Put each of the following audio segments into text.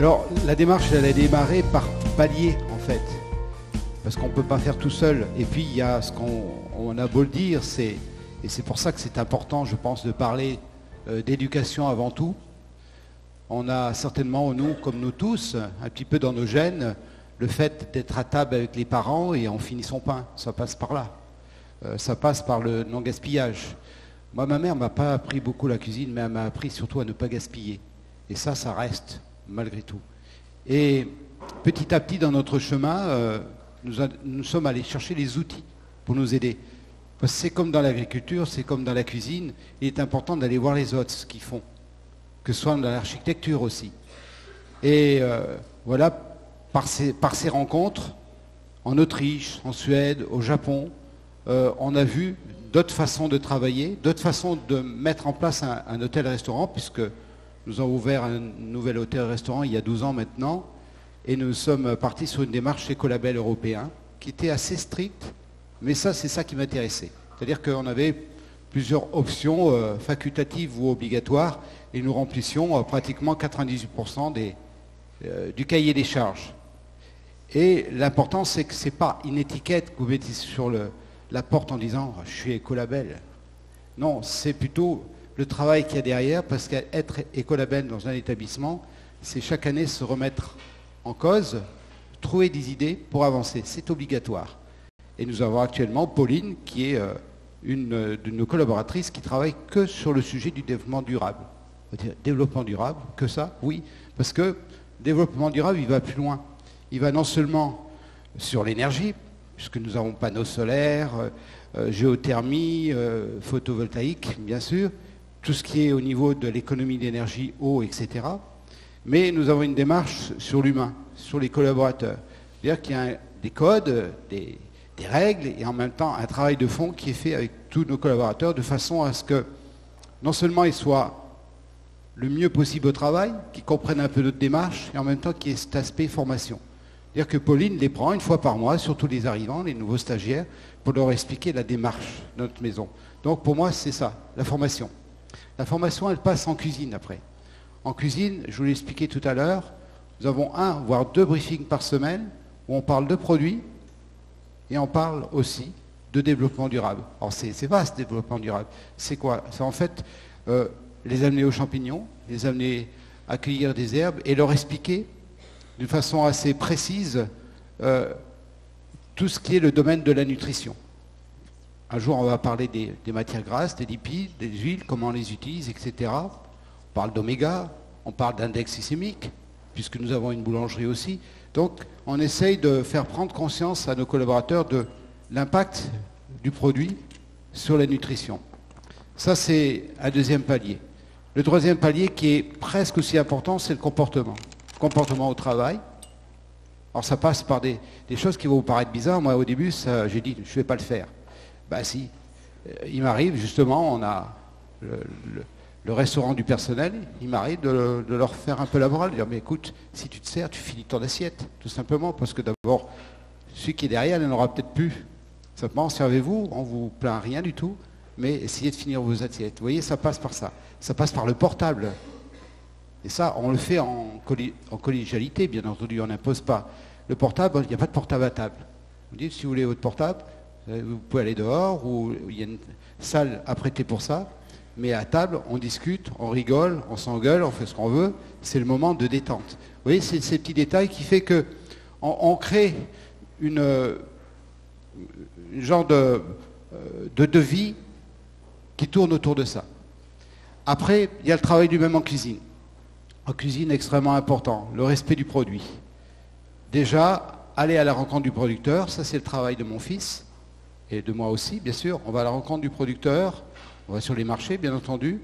Alors, la démarche, elle a démarré par palier, en fait. Parce qu'on ne peut pas faire tout seul. Et puis, il y a ce qu'on a beau le dire, et c'est pour ça que c'est important, je pense, de parler d'éducation avant tout. On a certainement, nous, comme nous tous, un petit peu dans nos gènes, le fait d'être à table avec les parents et on finit son pain. Ça passe par là. Ça passe par le non-gaspillage. Moi, ma mère ne m'a pas appris beaucoup la cuisine, mais elle m'a appris surtout à ne pas gaspiller. Et ça reste, malgré tout. Et petit à petit, dans notre chemin, nous sommes allés chercher les outils pour nous aider. Parce que c'est comme dans l'agriculture, c'est comme dans la cuisine. Il est important d'aller voir les autres, ce qu'ils font. Que ce soit dans l'architecture aussi. Et voilà, par ces rencontres, en Autriche, en Suède, au Japon, on a vu d'autres façons de travailler, d'autres façons de mettre en place un hôtel-restaurant, puisque nous avons ouvert un nouvel hôtel-restaurant il y a 12 ans maintenant, et nous sommes partis sur une démarche écolabel européen, qui était assez stricte, mais c'est ça qui m'intéressait. C'est-à-dire qu'on avait plusieurs options facultatives ou obligatoires, et nous remplissions pratiquement 98% du cahier des charges. Et l'important, c'est que ce n'est pas une étiquette que vous mettez sur la porte en disant « je suis écolabel ». Non, c'est plutôt le travail qu'il y a derrière, parce qu'être écolabel dans un établissement, c'est chaque année se remettre en cause, trouver des idées pour avancer. C'est obligatoire. Et nous avons actuellement Pauline, qui est une de nos collaboratrices, qui travaille que sur le sujet du développement durable. On va dire, développement durable, que ça, oui, parce que développement durable, il va plus loin. Il va non seulement sur l'énergie, puisque nous avons panneaux solaires, géothermie, photovoltaïque, bien sûr, tout ce qui est au niveau de l'économie d'énergie, eau, etc. Mais nous avons une démarche sur l'humain, sur les collaborateurs. C'est-à-dire qu'il y a des codes, des règles, et en même temps un travail de fond qui est fait avec tous nos collaborateurs, de façon à ce que non seulement ils soient le mieux possible au travail, qu'ils comprennent un peu notre démarche, et en même temps qu'il y ait cet aspect formation. C'est-à-dire que Pauline les prend une fois par mois, surtout les arrivants, les nouveaux stagiaires, pour leur expliquer la démarche de notre maison. Donc pour moi, c'est ça, la formation. La formation, elle passe en cuisine après. En cuisine, je vous l'ai expliqué tout à l'heure, nous avons 1, voire 2 briefings par semaine, où on parle de produits, et on parle aussi de développement durable. Alors c'est vaste, développement durable. C'est quoi? C'est en fait les amener aux champignons, les amener à cueillir des herbes, et leur expliquer d'une façon assez précise tout ce qui est le domaine de la nutrition. Un jour, on va parler des matières grasses, des lipides, des huiles, comment on les utilise, etc. On parle d'oméga, on parle d'index glycémique, puisque nous avons une boulangerie aussi. Donc, on essaye de faire prendre conscience à nos collaborateurs de l'impact du produit sur la nutrition. Ça, c'est un deuxième palier. Le troisième palier, qui est presque aussi important, c'est le comportement. Comportement au travail. Alors, ça passe par des choses qui vont vous paraître bizarres. Moi, au début, j'ai dit, je ne vais pas le faire. Ben si, il m'arrive, justement, on a le restaurant du personnel, il m'arrive de leur faire un peu la morale, de dire, mais écoute, si tu te sers, tu finis ton assiette, tout simplement, parce que d'abord, celui qui est derrière, il n'en aura peut-être plus. Simplement, servez-vous, on ne vous plaint rien du tout, mais essayez de finir vos assiettes. Vous voyez, ça passe par ça. Ça passe par le portable. Et ça, on le fait en collégialité, bien entendu, on n'impose pas. Le portable, il n'y a pas de portable à table. Vous dites, si vous voulez votre portable, vous pouvez aller dehors, ou il y a une salle apprêtée pour ça, mais à table, on discute, on rigole, on s'engueule, on fait ce qu'on veut, c'est le moment de détente. Vous voyez, c'est ces petits détails qui fait que on crée une genre de vie qui tourne autour de ça. Après, il y a le travail du même en cuisine. En cuisine, extrêmement important, le respect du produit. Déjà, aller à la rencontre du producteur, ça c'est le travail de mon fils, et de moi aussi, bien sûr. On va à la rencontre du producteur, on va sur les marchés, bien entendu.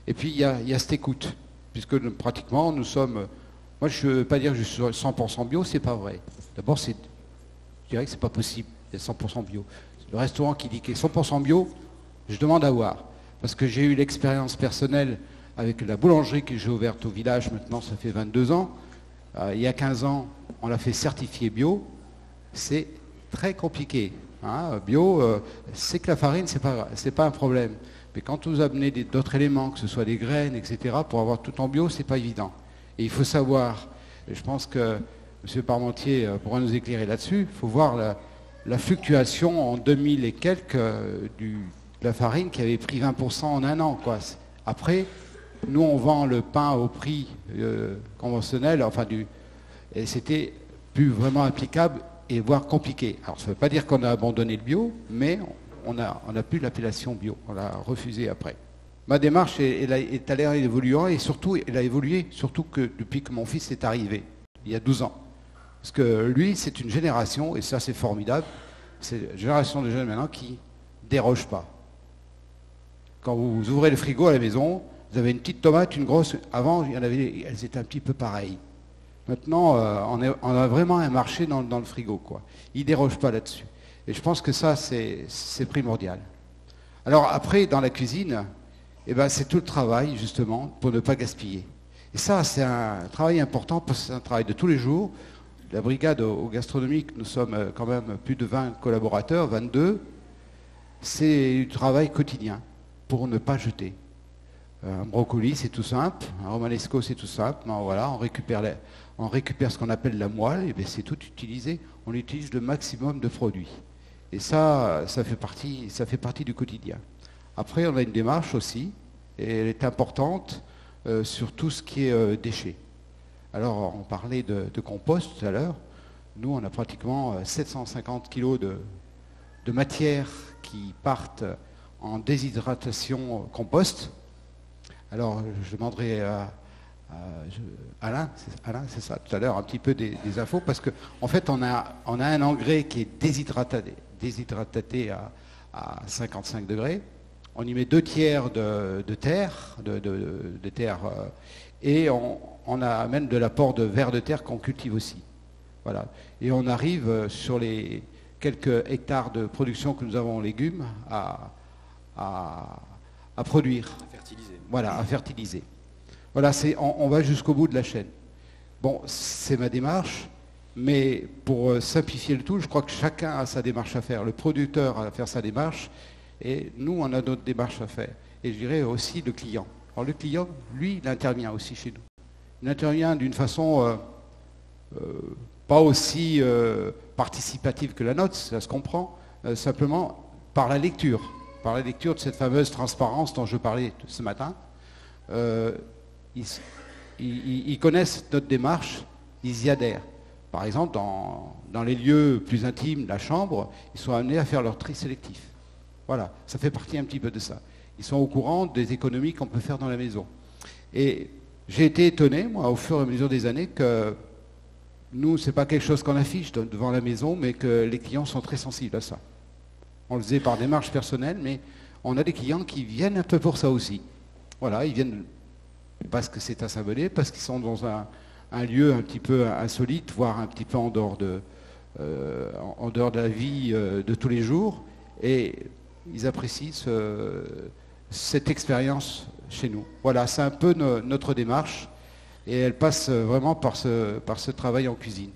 Et puis, il y a cette écoute, puisque pratiquement, nous sommes... Moi, je ne veux pas dire que je suis 100% bio, c'est pas vrai. D'abord, je dirais que c'est pas possible d'être 100% bio. Le restaurant qui dit qu'il est 100% bio, je demande à voir. Parce que j'ai eu l'expérience personnelle avec la boulangerie que j'ai ouverte au village, maintenant, ça fait 22 ans. Il y a 15 ans, on l'a fait certifier bio. C'est très compliqué. Hein, bio, c'est que la farine, c'est pas un problème. Mais quand vous amenez d'autres éléments, que ce soit des graines, etc., pour avoir tout en bio, c'est pas évident. Et il faut savoir Et je pense que M. Parmentier pourra nous éclairer là-dessus. Il faut voir la fluctuation en 2000 et quelques de la farine qui avait pris 20% en un an, quoi. Après, nous, on vend le pain au prix conventionnel, et c'était plus vraiment applicable et voire compliqué. Alors, ça ne veut pas dire qu'on a abandonné le bio, mais on n'a plus l'appellation bio. On l'a refusé après. Ma démarche est à l'air évoluant, et surtout, elle a évolué, surtout que depuis que mon fils est arrivé, il y a 12 ans. Parce que lui, c'est une génération, et ça c'est formidable, c'est une génération de jeunes maintenant qui ne dérogent pas. Quand vous ouvrez le frigo à la maison, vous avez une petite tomate, une grosse. Avant, elles étaient un petit peu pareilles. Maintenant, on a vraiment un marché dans le frigo, quoi. Ils ne dérogent pas là-dessus. Et je pense que ça, c'est primordial. Alors après, dans la cuisine, c'est tout le travail, justement, pour ne pas gaspiller. Et ça, c'est un travail important, parce que c'est un travail de tous les jours. La brigade au gastronomique, nous sommes quand même plus de 20 collaborateurs, 22. C'est du travail quotidien, pour ne pas jeter. Un brocoli, c'est tout simple. Un romanesco, c'est tout simple. Non, voilà, on récupère ce qu'on appelle la moelle, et bien c'est tout utilisé. On utilise le maximum de produits. Et ça fait partie du quotidien. Après, on a une démarche aussi, et elle est importante sur tout ce qui est déchets. Alors, on parlait de compost tout à l'heure. Nous, on a pratiquement 750 kilos de matière qui partent en déshydratation compost. Alors, je demanderai à Alain, c'est ça, tout à l'heure, un petit peu des infos, parce qu'en fait, on a un engrais qui est déshydraté à 55 degrés. On y met 2 tiers de terre, et on amène de l'apport de vers de terre qu'on cultive aussi. Voilà. Et on arrive sur les quelques hectares de production que nous avons en légumes à produire. À fertiliser. Voilà, à fertiliser. Voilà, on va jusqu'au bout de la chaîne. Bon, c'est ma démarche, mais pour simplifier le tout, je crois que chacun a sa démarche à faire. Le producteur a à faire sa démarche, et nous, on a notre démarche à faire. Et je dirais aussi le client. Alors le client, lui, il intervient aussi chez nous. Il intervient d'une façon pas aussi participative que la nôtre, ça se comprend, simplement par la lecture de cette fameuse transparence dont je parlais ce matin. Ils connaissent notre démarche, ils y adhèrent. Par exemple, dans les lieux plus intimes, la chambre, ils sont amenés à faire leur tri sélectif. Voilà, ça fait partie un petit peu de ça. Ils sont au courant des économies qu'on peut faire dans la maison. Et j'ai été étonné, moi, au fur et à mesure des années, que nous, ce n'est pas quelque chose qu'on affiche devant la maison, mais que les clients sont très sensibles à ça. On le faisait par démarche personnelle, mais on a des clients qui viennent un peu pour ça aussi. Voilà, ils viennent parce que c'est à Saint-Bonnet, parce qu'ils sont dans un lieu un petit peu insolite, voire un petit peu en dehors de la vie de tous les jours, et ils apprécient cette expérience chez nous. Voilà, c'est un peu notre démarche, et elle passe vraiment par ce travail en cuisine.